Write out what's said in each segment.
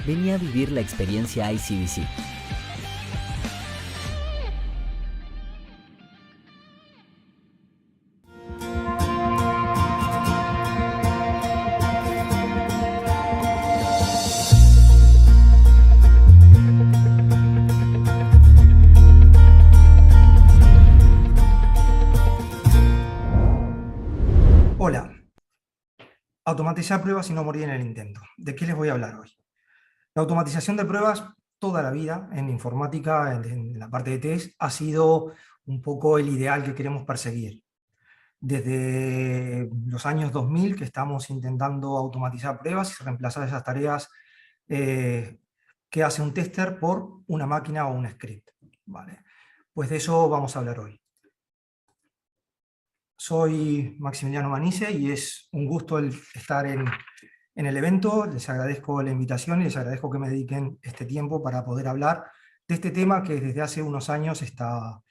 Vení a vivir la experiencia ICBC. Hola, automatizar pruebas y no morir en el intento. ¿De qué les voy a hablar hoy? La automatización de pruebas toda la vida en informática, en la parte de test, ha sido un poco el ideal que queremos perseguir. Desde los años 2000 que estamos intentando automatizar pruebas y reemplazar esas tareas que hace un tester por una máquina o un script. ¿Vale? Pues de eso vamos a hablar hoy. Soy Maximiliano Manice y es un gusto estar en el evento. Les agradezco la invitación y les agradezco que me dediquen este tiempo para poder hablar de este tema que desde hace unos años está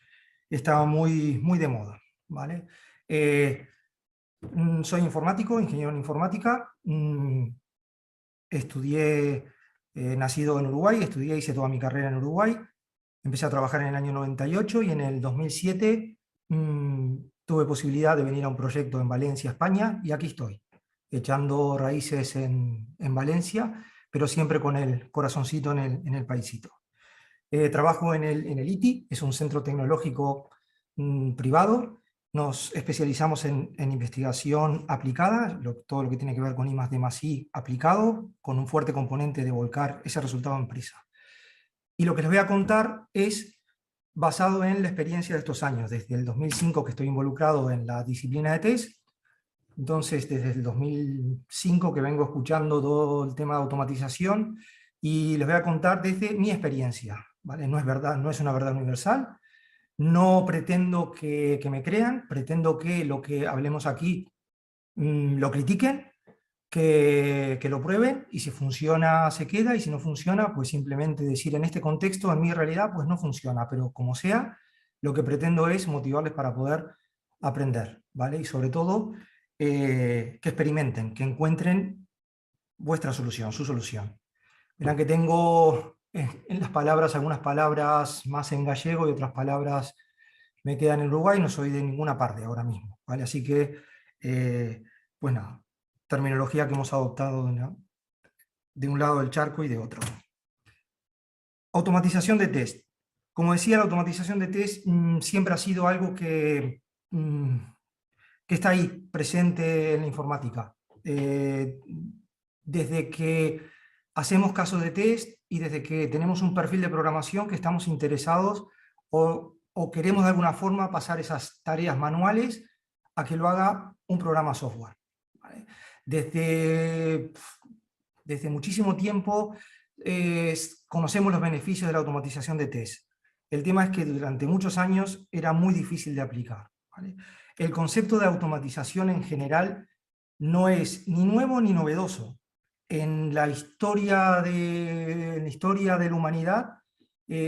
muy de moda. ¿Vale? Soy informático, ingeniero en informática. Estudié, nacido en Uruguay, hice toda mi carrera en Uruguay. Empecé a trabajar en el año 98 y en el 2007 tuve posibilidad de venir a un proyecto en Valencia, España, y aquí estoy, echando raíces en Valencia, pero siempre con el corazoncito en el paisito. Trabajo en el ITI, es un centro tecnológico privado. Nos especializamos en investigación aplicada, todo lo que tiene que ver con I+D+I aplicado, con un fuerte componente de volcar ese resultado en empresa. Y lo que les voy a contar es basado en la experiencia de estos años, desde el 2005 que estoy involucrado en la disciplina de test. Entonces, desde el 2005 que vengo escuchando todo el tema de automatización, y les voy a contar desde mi experiencia. ¿Vale? No es verdad, no es una verdad universal, no pretendo que me crean, pretendo que lo que hablemos aquí lo critiquen, que lo prueben, y si funciona se queda, y si no funciona, pues simplemente decir en este contexto, en mi realidad, pues no funciona, pero como sea, lo que pretendo es motivarles para poder aprender, ¿vale? Y sobre todo, que experimenten, que encuentren vuestra solución, su solución. Verán que tengo en las palabras algunas palabras más en gallego y otras palabras me quedan en Uruguay, no soy de ninguna parte ahora mismo, ¿vale? Así que, pues nada, terminología que hemos adoptado de un lado del charco y de otro. Automatización de test. Como decía, la automatización de test siempre ha sido algo que está ahí, presente en la informática. Desde que hacemos casos de test y desde que tenemos un perfil de programación que estamos interesados o queremos de alguna forma pasar esas tareas manuales a que lo haga un programa software. ¿Vale? Desde muchísimo tiempo conocemos los beneficios de la automatización de test. El tema es que durante muchos años era muy difícil de aplicar. ¿Vale? El concepto de automatización en general no es ni nuevo ni novedoso. En la historia de la humanidad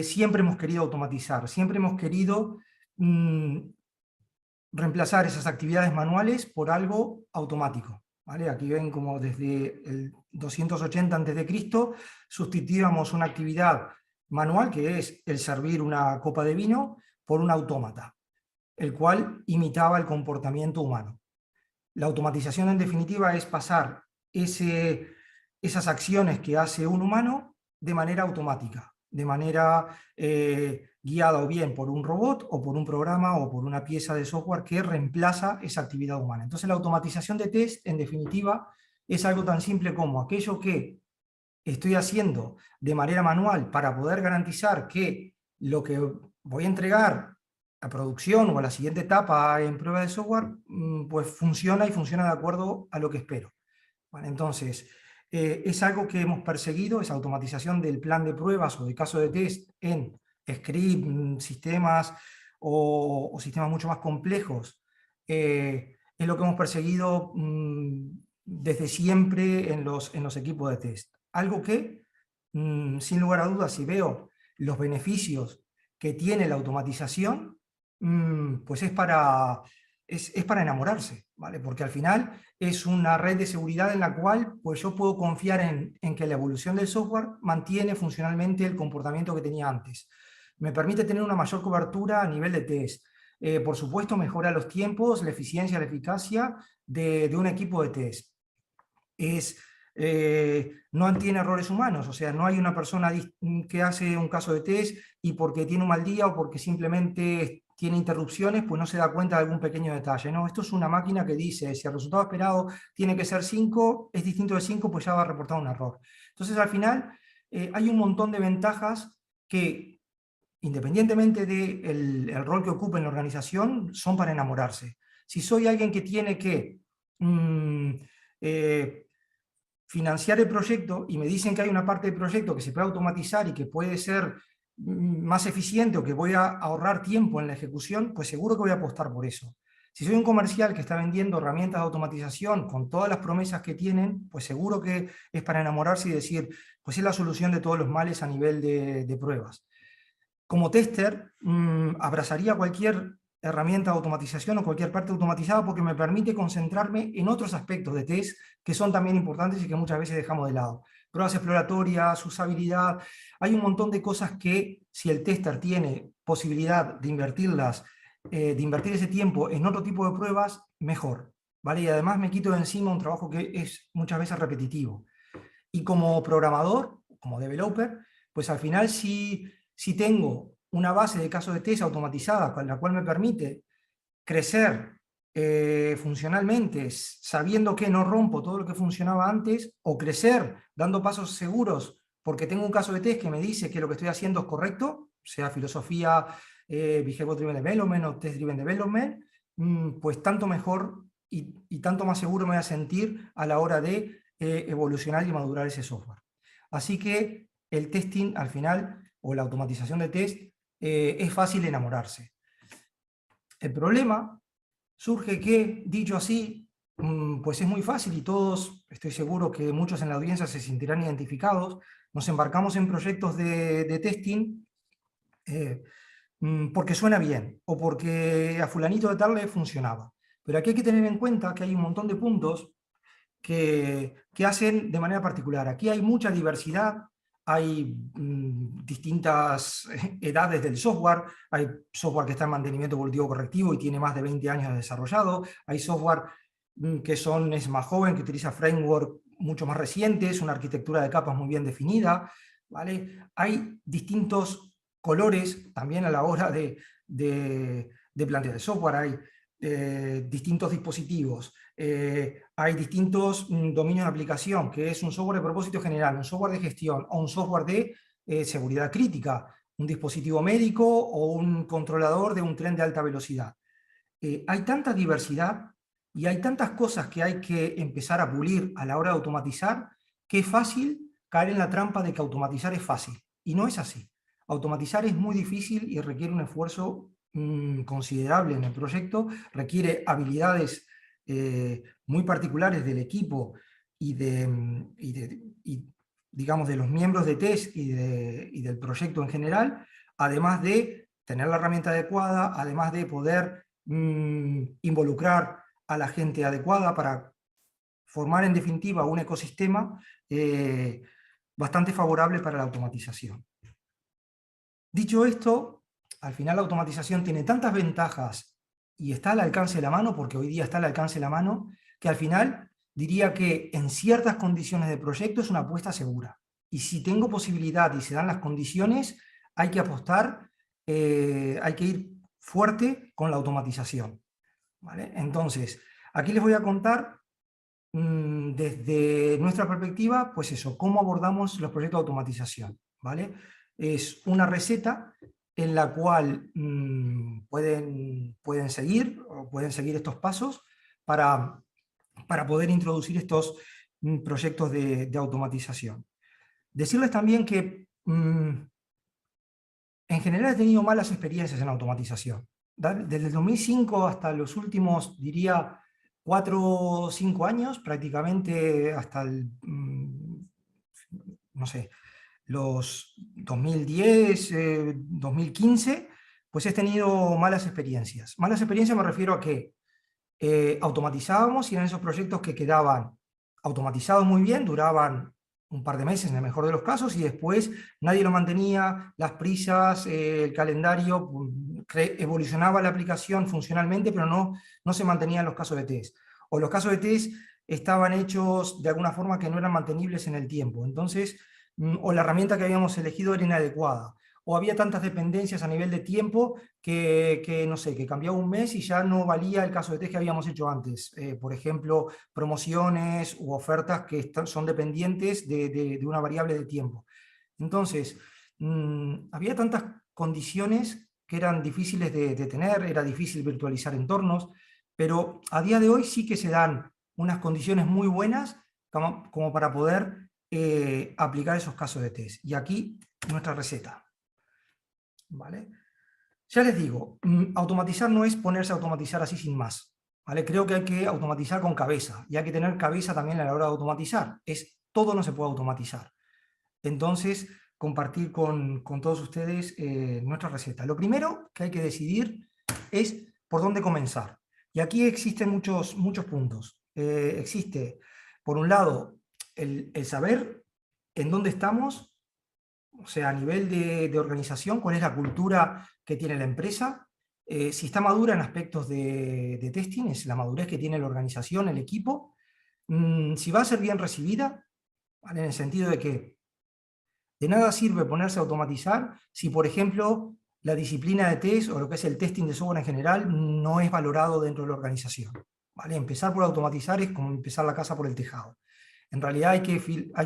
siempre hemos querido automatizar, siempre hemos querido reemplazar esas actividades manuales por algo automático. ¿Vale? Aquí ven como desde el 280 a.C. sustituíamos una actividad manual, que es el servir una copa de vino, por un autómata, el cual imitaba el comportamiento humano. La automatización, en definitiva, es pasar esas acciones que hace un humano de manera automática, de manera guiada o bien por un robot o por un programa o por una pieza de software que reemplaza esa actividad humana. Entonces la automatización de test, en definitiva, es algo tan simple como aquello que estoy haciendo de manera manual para poder garantizar que lo que voy a entregar a producción o a la siguiente etapa en prueba de software, pues funciona y funciona de acuerdo a lo que espero. ¿Vale? Entonces, es algo que hemos perseguido, esa automatización del plan de pruebas o de caso de test en script, sistemas o sistemas mucho más complejos. Es lo que hemos perseguido desde siempre en los equipos de test. Algo que, sin lugar a dudas, si veo los beneficios que tiene la automatización, pues es para es para enamorarse, ¿vale? Porque al final es una red de seguridad en la cual pues, yo puedo confiar en que la evolución del software mantiene funcionalmente el comportamiento que tenía antes. Me permite tener una mayor cobertura a nivel de test. Por supuesto, mejora los tiempos, la eficiencia, la eficacia de un equipo de test. No tiene errores humanos, o sea, no hay una persona que hace un caso de test y porque tiene un mal día o porque simplemente tiene interrupciones, pues no se da cuenta de algún pequeño detalle. No, esto es una máquina que dice, si el resultado esperado tiene que ser 5, es distinto de 5, pues ya va a reportar un error. Entonces, al final, hay un montón de ventajas que, independientemente del el rol que ocupe en la organización, son para enamorarse. Si soy alguien que tiene que financiar el proyecto y me dicen que hay una parte del proyecto que se puede automatizar y que puede ser más eficiente o que voy a ahorrar tiempo en la ejecución, pues seguro que voy a apostar por eso. Si soy un comercial que está vendiendo herramientas de automatización con todas las promesas que tienen, pues seguro que es para enamorarse y decir, pues es la solución de todos los males a nivel de pruebas. Como tester, abrazaría cualquier herramienta de automatización o cualquier parte automatizada porque me permite concentrarme en otros aspectos de test que son también importantes y que muchas veces dejamos de lado. Pruebas exploratorias, usabilidad, hay un montón de cosas que si el tester tiene posibilidad de invertirlas, de invertir ese tiempo en otro tipo de pruebas, mejor, ¿vale? Y además me quito de encima un trabajo que es muchas veces repetitivo. Y como programador, como developer, pues al final si tengo una base de casos de test automatizada, con la cual me permite crecer funcionalmente, sabiendo que no rompo todo lo que funcionaba antes, o crecer dando pasos seguros, porque tengo un caso de test que me dice que lo que estoy haciendo es correcto, sea filosofía Behavior Driven Development o Test Driven Development, pues tanto mejor y tanto más seguro me voy a sentir a la hora de evolucionar y madurar ese software. Así que el testing al final, o la automatización de test, es fácil enamorarse. El problema surge que, dicho así, pues es muy fácil y todos, estoy seguro que muchos en la audiencia se sentirán identificados, nos embarcamos en proyectos de testing porque suena bien o porque a fulanito de tal le funcionaba. Pero aquí hay que tener en cuenta que hay un montón de puntos que hacen de manera particular. Aquí hay mucha diversidad, hay distintas edades del software, hay software que está en mantenimiento evolutivo correctivo y tiene más de 20 años de desarrollado, hay software que es más joven, que utiliza framework mucho más recientes, una arquitectura de capas muy bien definida, ¿vale? Hay distintos colores también a la hora de plantear el software, hay distintos dispositivos, hay distintos dominios de aplicación, que es un software de propósito general, un software de gestión o un software de seguridad crítica, un dispositivo médico o un controlador de un tren de alta velocidad. Hay tanta diversidad y hay tantas cosas que hay que empezar a pulir a la hora de automatizar, que es fácil caer en la trampa de que automatizar es fácil. Y no es así. Automatizar es muy difícil y requiere un esfuerzo considerable en el proyecto, requiere habilidades muy particulares del equipo y, digamos, de los miembros de test y del proyecto en general, además de tener la herramienta adecuada, además de poder involucrar a la gente adecuada para formar en definitiva un ecosistema bastante favorable para la automatización. Dicho esto, al final la automatización tiene tantas ventajas y está al alcance de la mano, porque hoy día está al alcance de la mano, que al final diría que en ciertas condiciones de proyecto es una apuesta segura. Y si tengo posibilidad y se dan las condiciones, hay que apostar, hay que ir fuerte con la automatización, ¿vale? Entonces, aquí les voy a contar desde nuestra perspectiva, pues eso, cómo abordamos los proyectos de automatización, ¿vale? Es una receta en la cual pueden seguir estos pasos para poder introducir estos proyectos de automatización. Decirles también que en general he tenido malas experiencias en automatización. Desde el 2005 hasta los últimos, diría, 4 o 5 años, prácticamente hasta no sé, los 2010, 2015, pues he tenido malas experiencias. Malas experiencias me refiero a que automatizábamos y eran esos proyectos que quedaban automatizados muy bien, duraban un par de meses en el mejor de los casos y después nadie lo mantenía, las prisas, el calendario, evolucionaba la aplicación funcionalmente, pero no se mantenían los casos de test. O los casos de test estaban hechos de alguna forma que no eran mantenibles en el tiempo. Entonces, o la herramienta que habíamos elegido era inadecuada, o había tantas dependencias a nivel de tiempo que no sé, que cambiaba un mes y ya no valía el caso de test que habíamos hecho antes. Por ejemplo, promociones u ofertas que son dependientes de una variable de tiempo. Entonces, había tantas condiciones que eran difíciles de tener, era difícil virtualizar entornos, pero a día de hoy sí que se dan unas condiciones muy buenas como para poder aplicar esos casos de test. Y aquí nuestra receta. ¿Vale? Ya les digo, automatizar no es ponerse a automatizar así sin más. ¿Vale? Creo que hay que automatizar con cabeza y hay que tener cabeza también a la hora de automatizar. Todo no se puede automatizar. Entonces, compartir con todos ustedes nuestra receta. Lo primero que hay que decidir es por dónde comenzar. Y aquí existen muchos puntos. Existe, por un lado, el saber en dónde estamos, o sea, a nivel de organización, cuál es la cultura que tiene la empresa, si está madura en aspectos de testing, es la madurez que tiene la organización, el equipo, si va a ser bien recibida, ¿vale? En el sentido de que de nada sirve ponerse a automatizar si, por ejemplo, la disciplina de test o lo que es el testing de software en general no es valorado dentro de la organización. ¿Vale? Empezar por automatizar es como empezar la casa por el tejado. En realidad hay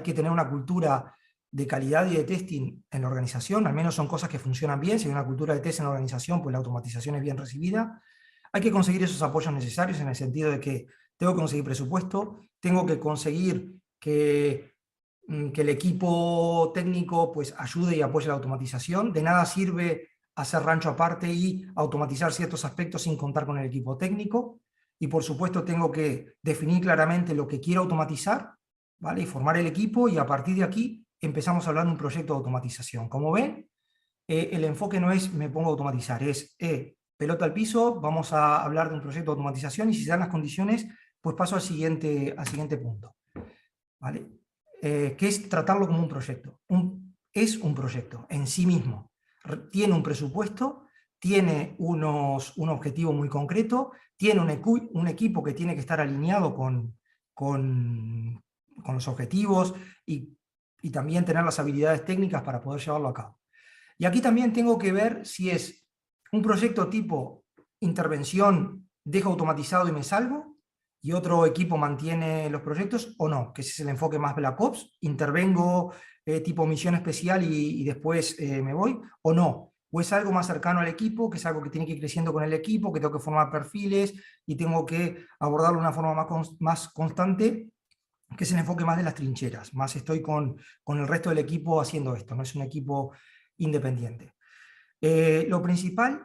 que tener una cultura de calidad y de testing en la organización, al menos son cosas que funcionan bien. Si hay una cultura de test en la organización, pues la automatización es bien recibida. Hay que conseguir esos apoyos necesarios en el sentido de que tengo que conseguir presupuesto, tengo que conseguir que el equipo técnico pues, ayude y apoye la automatización. De nada sirve hacer rancho aparte y automatizar ciertos aspectos sin contar con el equipo técnico. Y por supuesto tengo que definir claramente lo que quiero automatizar, ¿vale? Y formar el equipo, y a partir de aquí empezamos a hablar de un proyecto de automatización. Como ven, el enfoque no es me pongo a automatizar, es pelota al piso, vamos a hablar de un proyecto de automatización y si se dan las condiciones, pues paso al siguiente punto. ¿Vale? Que es tratarlo como un proyecto. Es un proyecto en sí mismo. Tiene un presupuesto, tiene un objetivo muy concreto, tiene un equipo que tiene que estar alineado con los objetivos y también tener las habilidades técnicas para poder llevarlo a cabo. Y aquí también tengo que ver si es un proyecto tipo intervención, dejo automatizado y me salvo, y otro equipo mantiene los proyectos, o no, que ese es el enfoque más Black Ops, intervengo tipo misión especial y después me voy, o no, o es algo más cercano al equipo, que es algo que tiene que ir creciendo con el equipo, que tengo que formar perfiles y tengo que abordarlo de una forma más constante, que es el enfoque más de las trincheras, más estoy con el resto del equipo haciendo esto, no es un equipo independiente. Lo principal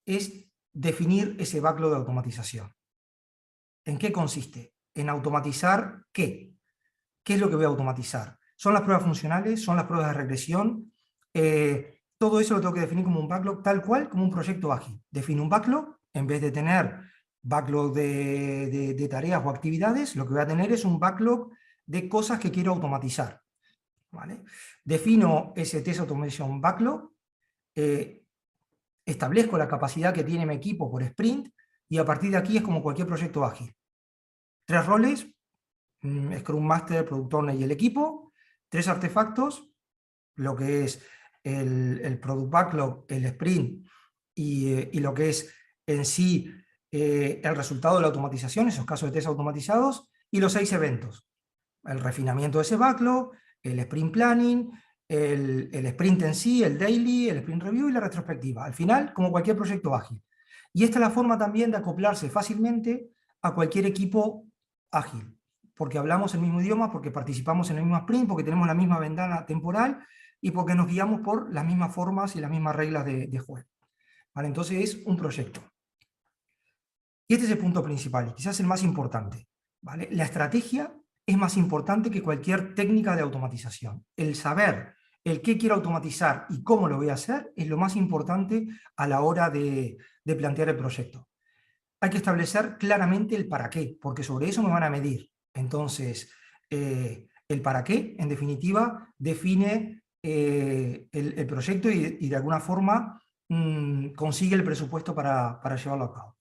es definir ese backlog de automatización. ¿En qué consiste? En automatizar ¿qué? ¿Qué es lo que voy a automatizar? ¿Son las pruebas funcionales? ¿Son las pruebas de regresión? Todo eso lo tengo que definir como un backlog, tal cual como un proyecto ágil. Defino un backlog, en vez de tener backlog de tareas o actividades, lo que voy a tener es un backlog de cosas que quiero automatizar. ¿Vale? Defino ese Test Automation Backlog, establezco la capacidad que tiene mi equipo por sprint, y a partir de aquí es como cualquier proyecto ágil. 3 roles, Scrum Master, Product Owner y el equipo, 3 artefactos, lo que es el Product Backlog, el sprint y lo que es en sí el resultado de la automatización, esos casos de test automatizados, y los 6 eventos. El refinamiento de ese backlog, el sprint planning, el sprint en sí, el daily, el sprint review y la retrospectiva. Al final, como cualquier proyecto ágil. Y esta es la forma también de acoplarse fácilmente a cualquier equipo ágil, porque hablamos el mismo idioma, porque participamos en el mismo sprint, porque tenemos la misma ventana temporal y porque nos guiamos por las mismas formas y las mismas reglas de juego. ¿Vale? Entonces es un proyecto. Y este es el punto principal, y quizás el más importante. ¿Vale? La estrategia es más importante que cualquier técnica de automatización. El saber el qué quiero automatizar y cómo lo voy a hacer es lo más importante a la hora de plantear el proyecto. hay que establecer claramente el para qué, porque sobre eso me van a medir. Entonces, el para qué, en definitiva, define el proyecto y de alguna forma consigue el presupuesto para llevarlo a cabo.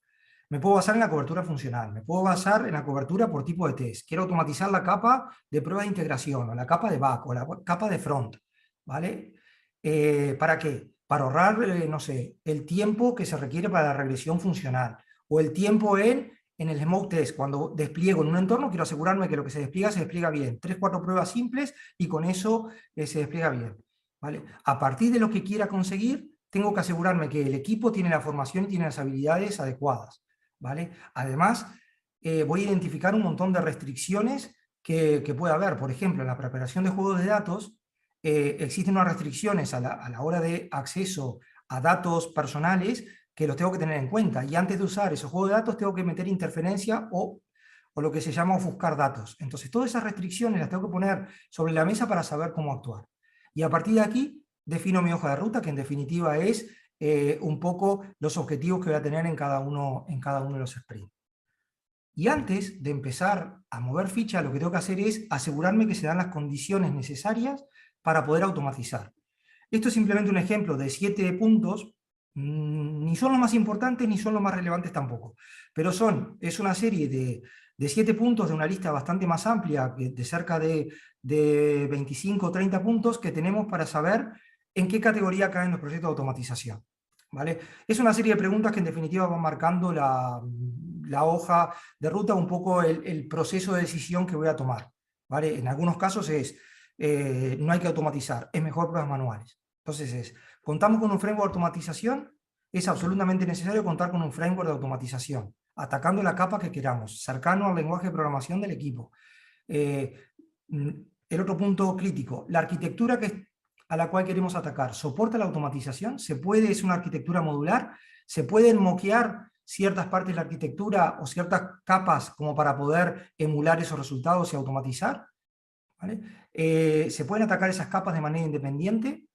Me puedo basar en la cobertura funcional, me puedo basar en la cobertura por tipo de test. Quiero automatizar la capa de prueba de integración, o la capa de back, o la capa de front, ¿vale? ¿Para qué? Para ahorrar, no sé, el tiempo que se requiere para la regresión funcional, o el tiempo en el smoke test. Cuando despliego en un entorno, quiero asegurarme que lo que se despliega bien. 3, 4 pruebas simples y con eso se despliega bien, ¿vale? A partir de lo que quiera conseguir, tengo que asegurarme que el equipo tiene la formación y tiene las habilidades adecuadas, ¿vale? Además, voy a identificar un montón de restricciones que puede haber. Por ejemplo, en la preparación de juegos de datos, existen unas restricciones a la hora de acceso a datos personales que los tengo que tener en cuenta. Y antes de usar esos juegos de datos, tengo que meter interferencia o lo que se llama ofuscar datos. Entonces, todas esas restricciones las tengo que poner sobre la mesa para saber cómo actuar. Y a partir de aquí, defino mi hoja de ruta, que en definitiva es un poco los objetivos que voy a tener en cada uno de los sprints. Y antes de empezar a mover ficha, lo que tengo que hacer es asegurarme que se dan las condiciones necesarias para poder automatizar. Esto es simplemente un ejemplo de 7 puntos, ni son los más importantes ni son los más relevantes tampoco, pero es una serie de 7 puntos de una lista bastante más amplia, de cerca de 25 o 30 puntos que tenemos para saber en qué categoría caen los proyectos de automatización, ¿vale? Es una serie de preguntas que en definitiva van marcando la hoja de ruta, un poco el proceso de decisión que voy a tomar, ¿vale? En algunos casos no hay que automatizar, es mejor pruebas manuales. Entonces contamos con un framework de automatización, es absolutamente necesario contar con un framework de automatización, atacando la capa que queramos, cercano al lenguaje de programación del equipo. El otro punto crítico, la arquitectura a la cual queremos atacar, ¿soporta la automatización? Es una arquitectura modular, se pueden moquear ciertas partes de la arquitectura o ciertas capas como para poder emular esos resultados y automatizar, ¿vale? Se pueden atacar esas capas de manera independiente.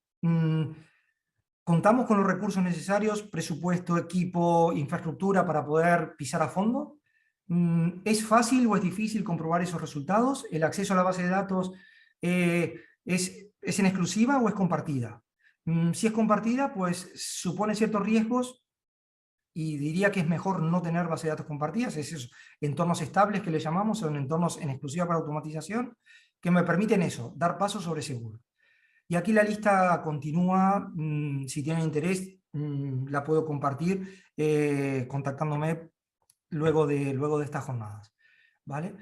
Contamos con los recursos necesarios, presupuesto, equipo, infraestructura para poder pisar a fondo. ¿Es fácil o es difícil comprobar esos resultados? ¿El acceso a la base de datos es en exclusiva o es compartida? Si es compartida, pues supone ciertos riesgos y diría que es mejor no tener base de datos compartidas, esos entornos estables que le llamamos, son entornos en exclusiva para automatización, que me permiten eso, dar pasos sobre seguro. Y aquí la lista continúa, si tienen interés, la puedo compartir contactándome luego de estas jornadas, ¿vale?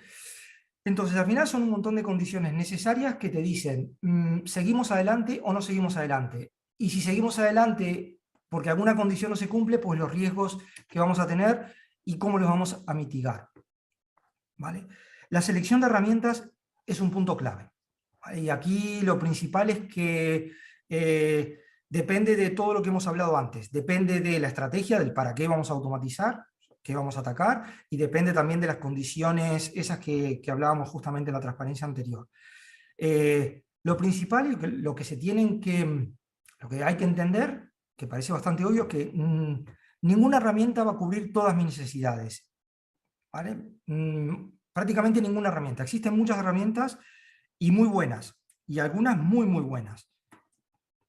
Entonces, al final son un montón de condiciones necesarias que te dicen, ¿seguimos adelante o no seguimos adelante? Y si seguimos adelante porque alguna condición no se cumple, pues los riesgos que vamos a tener y cómo los vamos a mitigar, ¿vale? La selección de herramientas es un punto clave. Y aquí lo principal es que depende de todo lo que hemos hablado antes, depende de la estrategia, del para qué vamos a automatizar, qué vamos a atacar, y depende también de las condiciones esas que hablábamos justamente en la transparencia anterior. Lo principal y lo que hay que entender, que parece bastante obvio, es que ninguna herramienta va a cubrir todas mis necesidades, ¿vale? Prácticamente ninguna herramienta. Existen muchas herramientas y muy buenas, y algunas muy, muy buenas,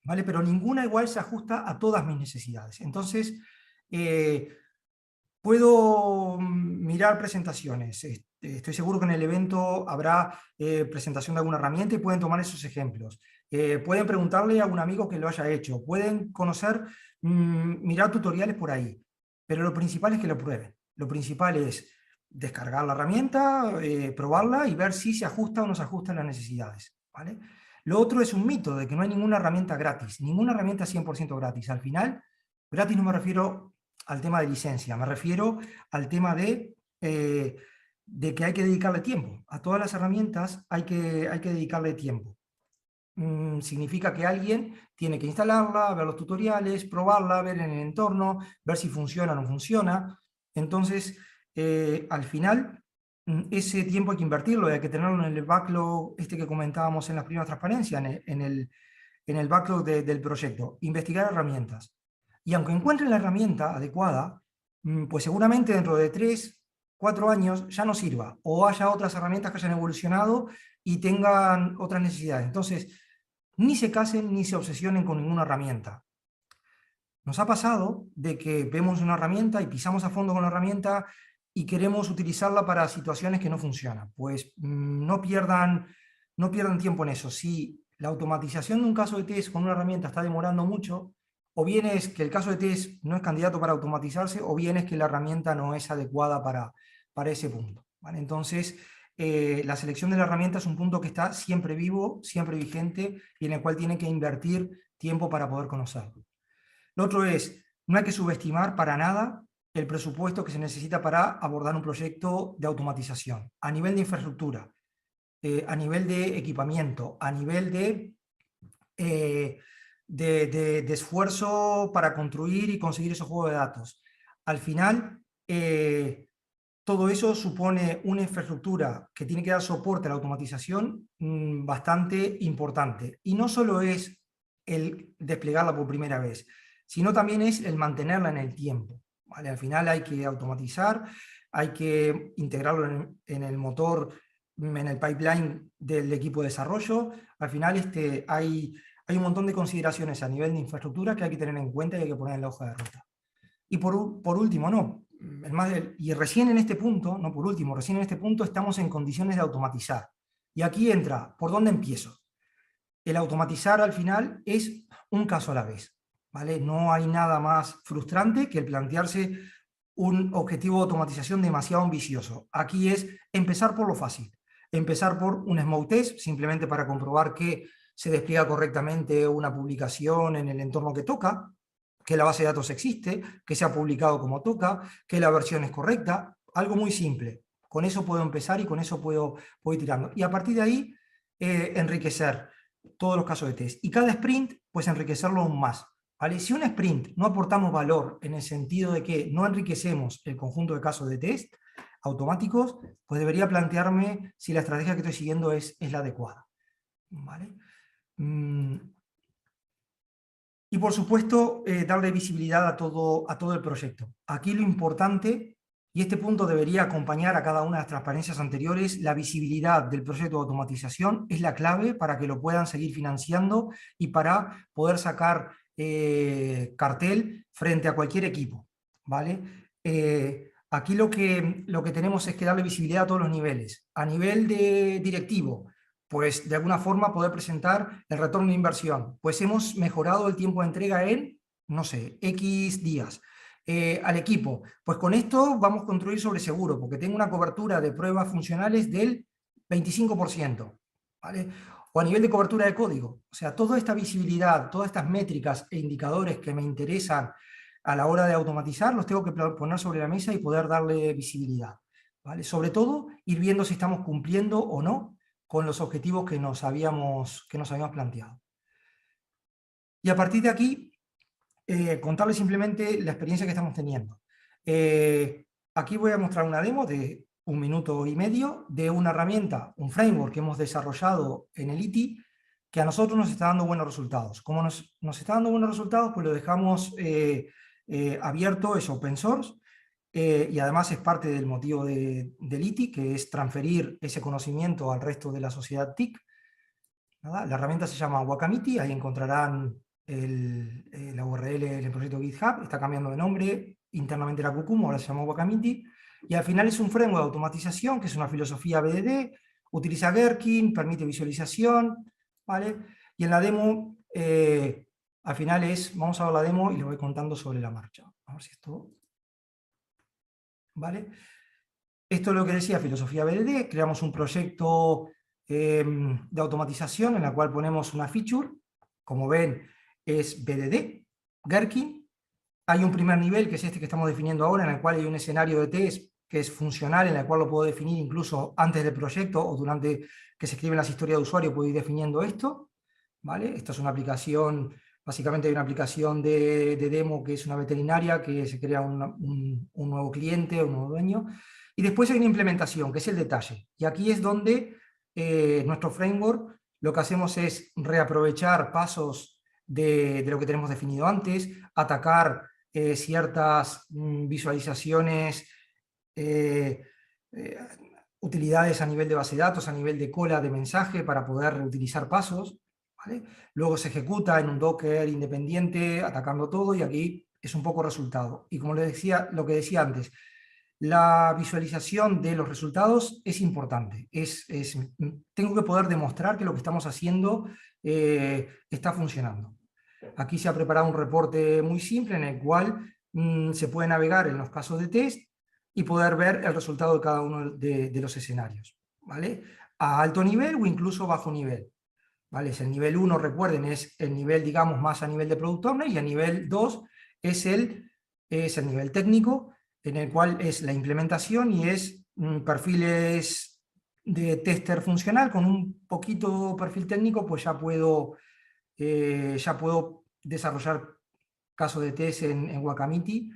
¿vale? Pero ninguna igual se ajusta a todas mis necesidades. Entonces, puedo mirar presentaciones. Estoy seguro que en el evento habrá presentación de alguna herramienta y pueden tomar esos ejemplos. Pueden preguntarle a un amigo que lo haya hecho. Pueden conocer, mirar tutoriales por ahí. Pero lo principal es que lo prueben. Lo principal es descargar la herramienta, probarla y ver si se ajusta o no se ajusta a las necesidades, ¿vale? Lo otro es un mito de que no hay ninguna herramienta gratis. Ninguna herramienta 100% gratis. Al final, gratis no me refiero al tema de licencia, me refiero al tema de que hay que dedicarle tiempo. A todas las herramientas hay que dedicarle tiempo. Significa que alguien tiene que instalarla, ver los tutoriales, probarla, ver en el entorno, ver si funciona o no funciona. Entonces, al final, ese tiempo hay que invertirlo, hay que tenerlo en el backlog que comentábamos en las primeras transparencias, en el backlog del proyecto. Investigar herramientas. Y aunque encuentren la herramienta adecuada, pues seguramente dentro de 3, 4 años ya no sirva, o haya otras herramientas que hayan evolucionado y tengan otras necesidades. Entonces, ni se casen ni se obsesionen con ninguna herramienta. Nos ha pasado de que vemos una herramienta y pisamos a fondo con la herramienta y queremos utilizarla para situaciones que no funcionan. Pues no pierdan tiempo en eso. Si la automatización de un caso de test con una herramienta está demorando mucho, o bien es que el caso de test no es candidato para automatizarse, o bien es que la herramienta no es adecuada para ese punto, ¿vale? Entonces, la selección de la herramienta es un punto que está siempre vivo, siempre vigente, y en el cual tienen que invertir tiempo para poder conocerlo. Lo otro es, no hay que subestimar para nada el presupuesto que se necesita para abordar un proyecto de automatización, a nivel de infraestructura, a nivel de equipamiento, a nivel de esfuerzo para construir y conseguir esos juegos de datos. Al final, todo eso supone una infraestructura que tiene que dar soporte a la automatización bastante importante. Y no solo es el desplegarla por primera vez, sino también es el mantenerla en el tiempo, ¿vale? Al final hay que automatizar, hay que integrarlo en el motor, en el pipeline del equipo de desarrollo. Al final hay un montón de consideraciones a nivel de infraestructura que hay que tener en cuenta y hay que poner en la hoja de ruta. Y por último, y recién en este punto, no por último, recién en este punto estamos en condiciones de automatizar. Y aquí entra, ¿por dónde empiezo? El automatizar al final es un caso a la vez, ¿vale? No hay nada más frustrante que el plantearse un objetivo de automatización demasiado ambicioso. Aquí es empezar por lo fácil, empezar por un smoke test, simplemente para comprobar que se despliega correctamente una publicación en el entorno que toca, que la base de datos existe, que se ha publicado como toca, que la versión es correcta, algo muy simple. Con eso puedo empezar y con eso puedo ir tirando. Y a partir de ahí, enriquecer todos los casos de test. Y cada sprint, pues enriquecerlo aún más, ¿vale? Si un sprint no aportamos valor en el sentido de que no enriquecemos el conjunto de casos de test automáticos, pues debería plantearme si la estrategia que estoy siguiendo es la adecuada, ¿vale? Y por supuesto, darle visibilidad a todo el proyecto. Aquí lo importante, y este punto debería acompañar a cada una de las transparencias anteriores, la visibilidad del proyecto de automatización es la clave para que lo puedan seguir financiando y para poder sacar cartel frente a cualquier equipo, ¿vale? Aquí lo que tenemos es que darle visibilidad a todos los niveles. A nivel de directivo, pues de alguna forma poder presentar el retorno de inversión. Pues hemos mejorado el tiempo de entrega en, no sé, X días. Al equipo, pues con esto vamos a construir sobre seguro, porque tengo una cobertura de pruebas funcionales del 25%, ¿vale? O a nivel de cobertura de código. O sea, toda esta visibilidad, todas estas métricas e indicadores que me interesan a la hora de automatizar, los tengo que poner sobre la mesa y poder darle visibilidad, ¿vale? Sobre todo, ir viendo si estamos cumpliendo o no con los objetivos que nos habíamos planteado. Y a partir de aquí, contarles simplemente la experiencia que estamos teniendo. Aquí voy a mostrar una demo de 1 minuto y medio de una herramienta, un framework que hemos desarrollado en el ITI, que a nosotros nos está dando buenos resultados. Como nos está dando buenos resultados, pues lo dejamos abierto, es open source, y además es parte del motivo del ITI, que es transferir ese conocimiento al resto de la sociedad TIC. La herramienta se llama Wakamiti, ahí encontrarán la URL del proyecto GitHub, está cambiando de nombre, internamente era Kukum, ahora se llama Wakamiti, y al final es un framework de automatización, que es una filosofía BDD, utiliza Gherkin, permite visualización, ¿vale? Y en la demo, al final vamos a ver la demo y le voy contando sobre la marcha. A ver si esto... ¿Vale? Esto es lo que decía filosofía BDD, creamos un proyecto de automatización en la cual ponemos una feature, como ven es BDD, Gherkin, hay un primer nivel que es este que estamos definiendo ahora, en el cual hay un escenario de test que es funcional, en el cual lo puedo definir incluso antes del proyecto o durante que se escriben las historias de usuario puedo ir definiendo esto, ¿vale? Esta es una aplicación, básicamente hay una aplicación de demo que es una veterinaria, que se crea un nuevo cliente, un nuevo dueño, y después hay una implementación, que es el detalle, y aquí es donde nuestro framework lo que hacemos es reaprovechar pasos de lo que tenemos definido antes, atacar ciertas visualizaciones, utilidades a nivel de base de datos, a nivel de cola de mensaje para poder reutilizar pasos, ¿vale? Luego se ejecuta en un Docker independiente, atacando todo, y aquí es un poco resultado. Y como les decía, lo que decía antes, la visualización de los resultados es importante. Tengo que poder demostrar que lo que estamos haciendo está funcionando. Aquí se ha preparado un reporte muy simple en el cual se puede navegar en los casos de test y poder ver el resultado de cada uno de los escenarios, ¿vale? A alto nivel o incluso bajo nivel, ¿vale? Es el nivel 1, recuerden, es el nivel, digamos, más a nivel de Product Owner, y el nivel 2 es el nivel técnico, en el cual es la implementación y es perfiles de tester funcional. Con un poquito perfil técnico, pues ya puedo desarrollar casos de test en Wakamiti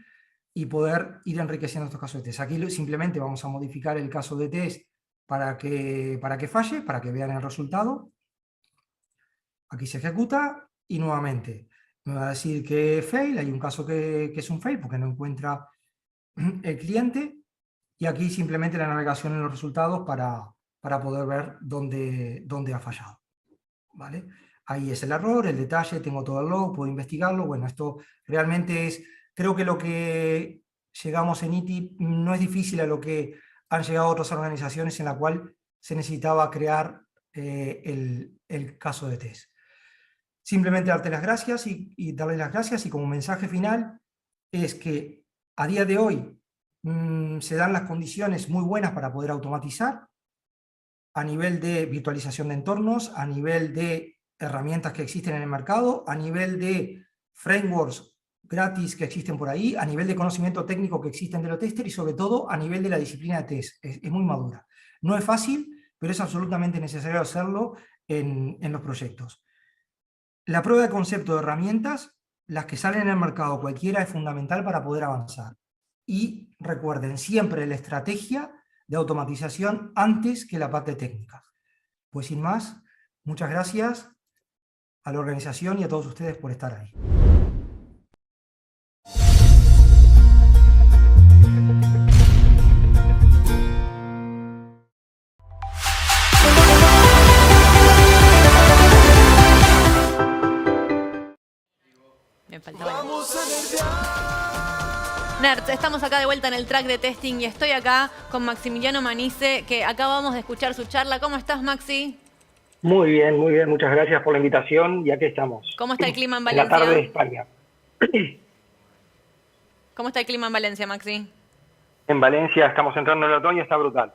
y poder ir enriqueciendo estos casos de test. Aquí simplemente vamos a modificar el caso de test para que falle, para que vean el resultado. Aquí se ejecuta y nuevamente me va a decir que fail. Hay un caso que es un fail porque no encuentra el cliente, y aquí simplemente la navegación en los resultados para poder ver dónde ha fallado, ¿vale? Ahí es el error, el detalle, tengo todo el log, puedo investigarlo. Bueno, esto realmente es, creo que lo que llegamos en ITI no es difícil a lo que han llegado otras organizaciones, en la cual se necesitaba crear el caso de test. Simplemente darte las gracias y darles las gracias, y como mensaje final es que a día de hoy se dan las condiciones muy buenas para poder automatizar a nivel de virtualización de entornos, a nivel de herramientas que existen en el mercado, a nivel de frameworks gratis que existen por ahí, a nivel de conocimiento técnico que existen de los testers, y sobre todo a nivel de la disciplina de test. Es muy madura. No es fácil, pero es absolutamente necesario hacerlo en los proyectos. La prueba de concepto de herramientas, las que salen en el mercado cualquiera, es fundamental para poder avanzar. Y recuerden siempre la estrategia de automatización antes que la parte técnica. Pues sin más, muchas gracias a la organización y a todos ustedes por estar ahí. Me faltaba. Nerds, estamos acá de vuelta en el track de testing y estoy acá con Maximiliano Manice, que acabamos de escuchar su charla. ¿Cómo estás, Maxi? Muy bien, muchas gracias por la invitación y aquí estamos. ¿Cómo está el clima en En la Valencia? tarde de España. ¿Cómo está el clima en Valencia, Maxi? En Valencia estamos entrando en el otoño, está brutal.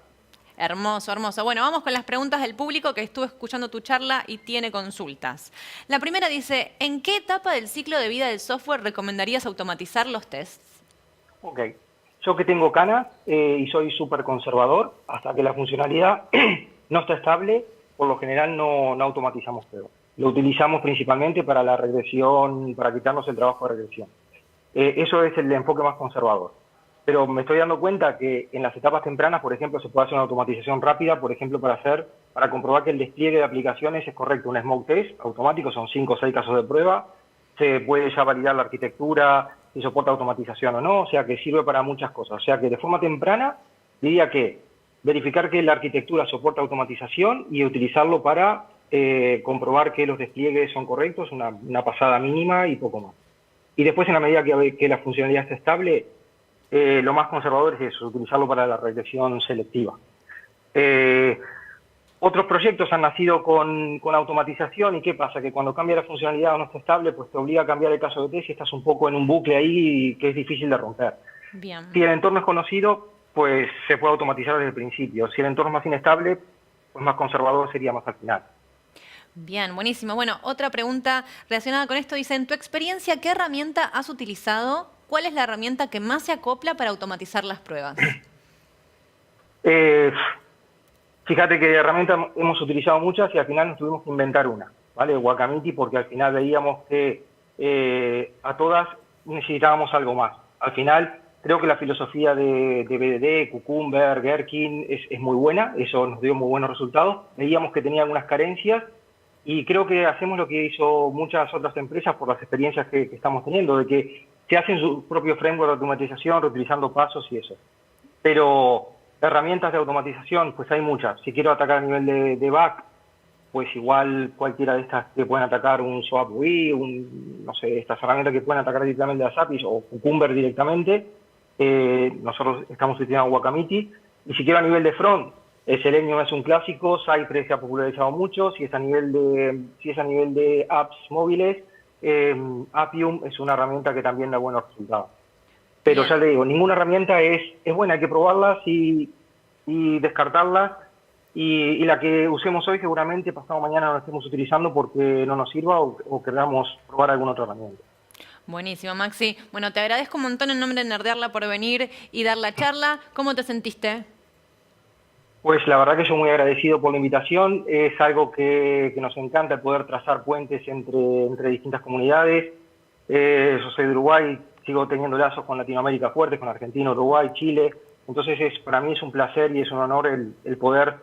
Hermoso, hermoso. Bueno, vamos con las preguntas del público que estuvo escuchando tu charla y tiene consultas. La primera dice, ¿en qué etapa del ciclo de vida del software recomendarías automatizar los tests? Ok. Yo que tengo canas y soy súper conservador, hasta que la funcionalidad no está estable, por lo general no automatizamos todo. Lo utilizamos principalmente para la regresión, para quitarnos el trabajo de regresión. Eso es el enfoque más conservador. Pero me estoy dando cuenta que en las etapas tempranas, por ejemplo, se puede hacer una automatización rápida, por ejemplo, para comprobar que el despliegue de aplicaciones es correcto. Un smoke test automático, son 5 o 6 casos de prueba. Se puede ya validar la arquitectura, si soporta automatización o no, o sea que sirve para muchas cosas. O sea que de forma temprana diría que verificar que la arquitectura soporta automatización y utilizarlo para comprobar que los despliegues son correctos, una pasada mínima y poco más. Y después, en la medida que la funcionalidad esté estable, lo más conservador es eso, utilizarlo para la regresión selectiva. Otros proyectos han nacido con automatización, y ¿qué pasa? Que cuando cambia la funcionalidad o no está estable, pues te obliga a cambiar el caso de test y estás un poco en un bucle ahí que es difícil de romper. Bien. Si el entorno es conocido, pues se puede automatizar desde el principio. Si el entorno es más inestable, pues más conservador sería más al final. Bien, buenísimo. Bueno, otra pregunta relacionada con esto dice, en tu experiencia, ¿qué herramienta has utilizado? ¿Cuál es la herramienta que más se acopla para automatizar las pruebas? Fíjate que de herramientas hemos utilizado muchas y al final nos tuvimos que inventar una, ¿vale? Wakamiti, porque al final veíamos que a todas necesitábamos algo más. Al final creo que la filosofía de BDD, Cucumber, Gherkin es muy buena, eso nos dio muy buenos resultados. Veíamos que tenía algunas carencias y creo que hacemos lo que hizo muchas otras empresas por las experiencias que estamos teniendo, de que se hacen su propio framework de automatización, reutilizando pasos y eso. Pero herramientas de automatización, pues hay muchas. Si quiero atacar a nivel de back, pues igual cualquiera de estas que pueden atacar un SOAP UI, no sé, estas herramientas que pueden atacar directamente las APIs o Cucumber directamente, nosotros estamos utilizando Wakamiti. Y si quiero a nivel de front, Selenium es un clásico, Cypress se ha popularizado mucho. Si es a nivel de apps móviles, Appium es una herramienta que también da buenos resultados. Pero Bien. ya le digo, ninguna herramienta es buena, hay que probarlas y descartarlas. Y la que usemos hoy seguramente pasado mañana no la estemos utilizando porque no nos sirva o queramos probar alguna otra herramienta. Buenísimo, Maxi. Bueno, te agradezco un montón en nombre de Nerdearla por venir y dar la charla. ¿Cómo te sentiste? Pues la verdad que yo muy agradecido por la invitación. Es algo que nos encanta, el poder trazar puentes entre distintas comunidades. Yo soy de Uruguay, sigo teniendo lazos con Latinoamérica fuertes, con Argentina, Uruguay, Chile. Entonces para mí es un placer y es un honor el mantener